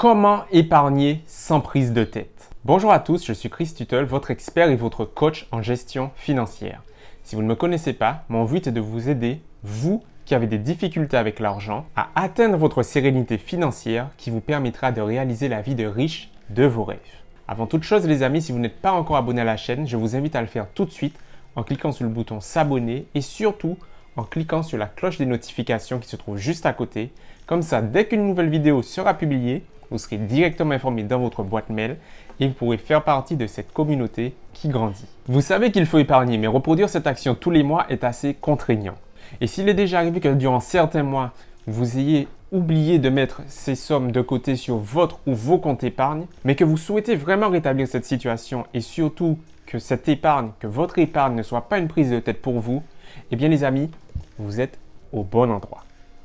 Comment épargner sans prise de tête? Bonjour à tous, je suis Chris Tuttle, votre expert et votre coach en gestion financière. Si vous ne me connaissez pas, mon but est de vous aider, vous qui avez des difficultés avec l'argent, à atteindre votre sérénité financière qui vous permettra de réaliser la vie de riche de vos rêves. Avant toute chose les amis, si vous n'êtes pas encore abonné à la chaîne, je vous invite à le faire tout de suite en cliquant sur le bouton s'abonner et surtout en cliquant sur la cloche des notifications qui se trouve juste à côté. Comme ça, dès qu'une nouvelle vidéo sera publiée, vous serez directement informé dans votre boîte mail et vous pourrez faire partie de cette communauté qui grandit. Vous savez qu'il faut épargner, mais reproduire cette action tous les mois est assez contraignant. Et s'il est déjà arrivé que durant certains mois, vous ayez oublié de mettre ces sommes de côté sur votre ou vos comptes épargne, mais que vous souhaitez vraiment rétablir cette situation et surtout que cette épargne, que votre épargne ne soit pas une prise de tête pour vous, eh bien les amis, vous êtes au bon endroit.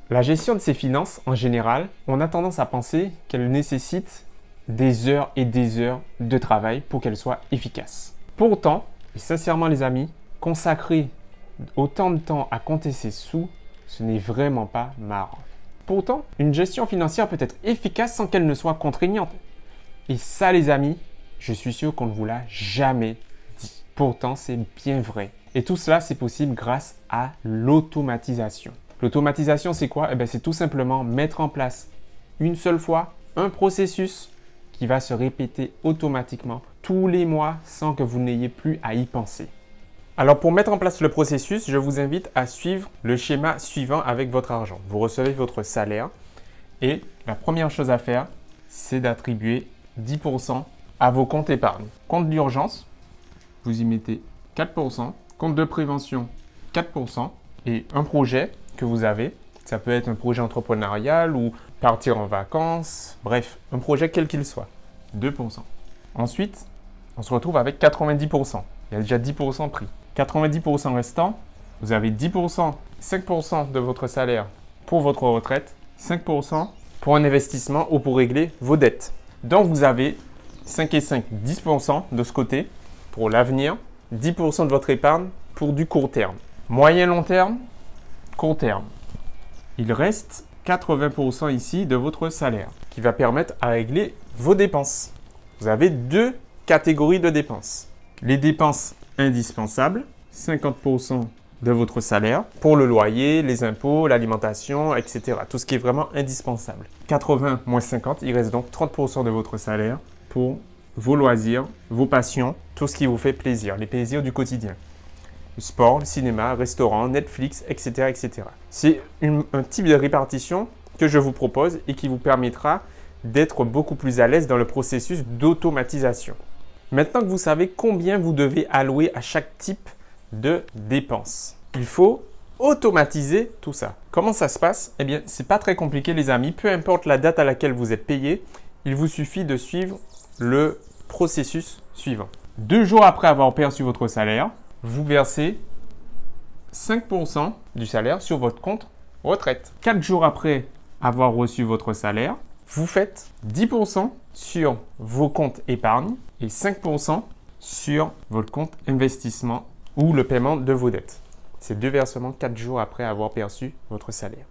La gestion de ses finances, en général, on a tendance à penser qu'elle nécessite des heures et des heures de travail pour qu'elle soit efficace. Pourtant, et sincèrement les amis, consacrer autant de temps à compter ses sous, ce n'est vraiment pas marrant. Pourtant, une gestion financière peut être efficace sans qu'elle ne soit contraignante. Et ça les amis, je suis sûr qu'on ne vous l'a jamais dit. Pourtant, c'est bien vrai. Et tout cela, c'est possible grâce à l'automatisation. L'automatisation, c'est quoi? C'est tout simplement mettre en place une seule fois un processus qui va se répéter automatiquement tous les mois sans que vous n'ayez plus à y penser. Alors pour mettre en place le processus, je vous invite à suivre le schéma suivant avec votre argent. Vous recevez votre salaire et la première chose à faire, c'est d'attribuer 10% à vos comptes épargne. Compte d'urgence, vous y mettez 4%. Compte de prévention, 4%. Et un projet que vous avez, ça peut être un projet entrepreneurial ou partir en vacances, bref, un projet quel qu'il soit, 2%. Ensuite, on se retrouve avec 90%. Il y a déjà 10% pris. 90% restant, vous avez 10%, 5% de votre salaire pour votre retraite, 5% pour un investissement ou pour régler vos dettes. Donc, vous avez 5 et 5, 10% de ce côté pour l'avenir, 10% de votre épargne pour du court terme. Moyen long terme, court terme. Il reste 80% ici de votre salaire qui va permettre à régler vos dépenses. Vous avez deux catégories de dépenses. Les dépenses indispensables, 50% de votre salaire pour le loyer, les impôts, l'alimentation, etc. Tout ce qui est vraiment indispensable. 80 moins 50, il reste donc 30% de votre salaire pour vos loisirs, vos passions, tout ce qui vous fait plaisir, les plaisirs du quotidien. Le sport, le cinéma, restaurant, Netflix, etc. etc. C'est un type de répartition que je vous propose et qui vous permettra d'être beaucoup plus à l'aise dans le processus d'automatisation. Maintenant que vous savez combien vous devez allouer à chaque type de dépenses, il faut automatiser tout ça. Comment ça se passe? Eh bien, c'est pas très compliqué les amis. Peu importe la date à laquelle vous êtes payé, il vous suffit de suivre le processus suivant. 2 jours après avoir perçu votre salaire, vous versez 5% du salaire sur votre compte retraite. 4 jours après avoir reçu votre salaire, vous faites 10% sur vos comptes épargne et 5% sur votre compte investissement ou le paiement de vos dettes. C'est 2 versements 4 jours après avoir perçu votre salaire.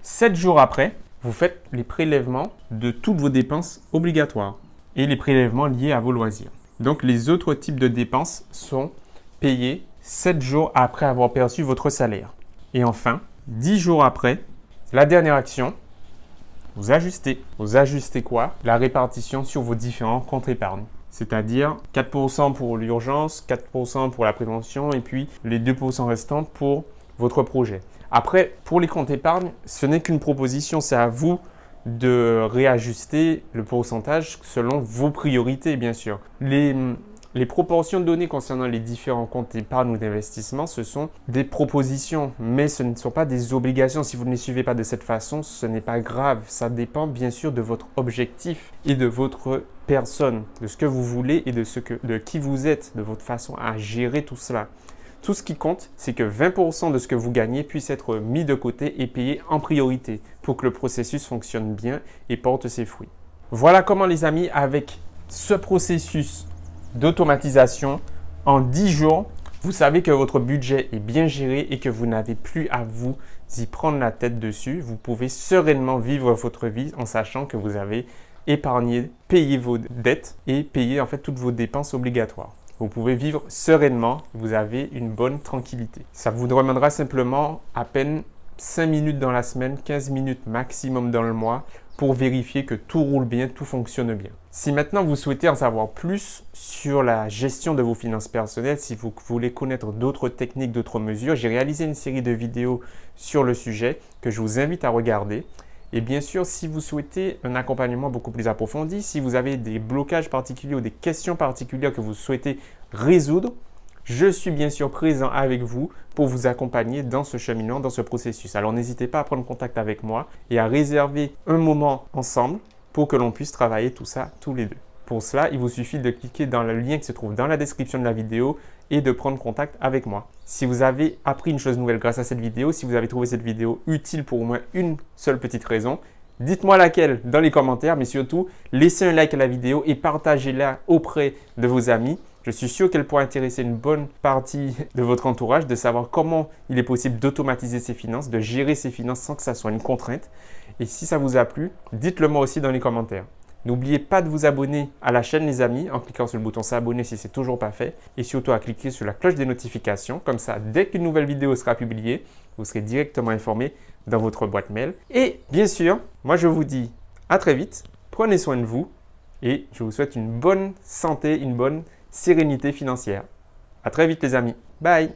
7 jours après, vous faites les prélèvements de toutes vos dépenses obligatoires et les prélèvements liés à vos loisirs. Donc, les autres types de dépenses sont payés 7 jours après avoir perçu votre salaire. Et enfin, 10 jours après, la dernière action, vous ajustez. Vous ajustez quoi? La répartition sur vos différents comptes épargne. C'est-à-dire 4% pour l'urgence, 4% pour la prévention et puis les 2% restants pour votre projet. Après, pour les comptes épargne, ce n'est qu'une proposition, c'est à vous de réajuster le pourcentage selon vos priorités, bien sûr. Les proportions données concernant les différents comptes d'épargne ou d'investissement, ce sont des propositions, mais ce ne sont pas des obligations. Si vous ne les suivez pas de cette façon, ce n'est pas grave. Ça dépend bien sûr de votre objectif et de votre personne, de ce que vous voulez et de qui vous êtes, de votre façon à gérer tout cela. Tout ce qui compte, c'est que 20% de ce que vous gagnez puisse être mis de côté et payé en priorité pour que le processus fonctionne bien et porte ses fruits. Voilà comment les amis, avec ce processus d'automatisation, en 10 jours, vous savez que votre budget est bien géré et que vous n'avez plus à vous y prendre la tête dessus. Vous pouvez sereinement vivre votre vie en sachant que vous avez épargner, payer vos dettes et payer en fait toutes vos dépenses obligatoires. Vous pouvez vivre sereinement, vous avez une bonne tranquillité. Ça vous demandera simplement à peine 5 minutes dans la semaine, 15 minutes maximum dans le mois pour vérifier que tout roule bien, tout fonctionne bien. Si maintenant vous souhaitez en savoir plus sur la gestion de vos finances personnelles, si vous voulez connaître d'autres techniques, d'autres mesures, j'ai réalisé une série de vidéos sur le sujet que je vous invite à regarder. Et bien sûr, si vous souhaitez un accompagnement beaucoup plus approfondi, si vous avez des blocages particuliers ou des questions particulières que vous souhaitez résoudre, je suis bien sûr présent avec vous pour vous accompagner dans ce cheminement, dans ce processus. Alors n'hésitez pas à prendre contact avec moi et à réserver un moment ensemble pour que l'on puisse travailler tout ça tous les deux. Pour cela, il vous suffit de cliquer dans le lien qui se trouve dans la description de la vidéo et de prendre contact avec moi. Si vous avez appris une chose nouvelle grâce à cette vidéo, si vous avez trouvé cette vidéo utile pour au moins une seule petite raison, dites-moi laquelle dans les commentaires, mais surtout, laissez un like à la vidéo et partagez-la auprès de vos amis. Je suis sûr qu'elle pourra intéresser une bonne partie de votre entourage, de savoir comment il est possible d'automatiser ses finances, de gérer ses finances sans que ça soit une contrainte. Et si ça vous a plu, dites-le moi aussi dans les commentaires. N'oubliez pas de vous abonner à la chaîne les amis en cliquant sur le bouton s'abonner si ce n'est toujours pas fait et surtout à cliquer sur la cloche des notifications. Comme ça, dès qu'une nouvelle vidéo sera publiée, vous serez directement informé dans votre boîte mail. Et bien sûr, moi je vous dis à très vite, prenez soin de vous et je vous souhaite une bonne santé, une bonne sérénité financière. À très vite les amis. Bye!